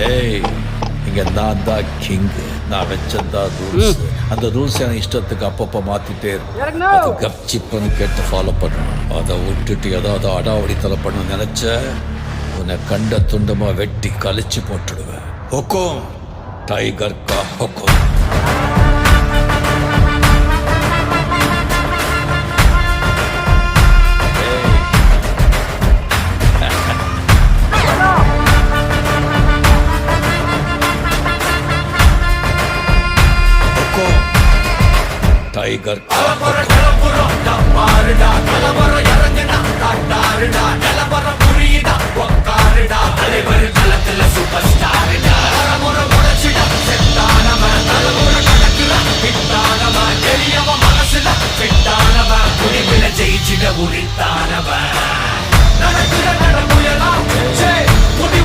ஏய், இங்க நான் தான் கிங். நான் வச்சதா ரூல்ஸ். அந்த ரூல்ஸ் என் இஷ்டத்துக்கு அப்பப்போ மாத்திட்டே இருக்கும். அது கப்சிப்புன்னு கேட்டு ஃபாலோ பண்ணணும். அதை விட்டுட்டு ஏதாவது அடாவடித்தலை பண்ண நினைச்ச உன்னை கண்ட துண்டமா வெட்டி கழிச்சு போட்டுடுவேன். ஹுக்கும் டைகர் கா ஹுக்கும். टाइगर का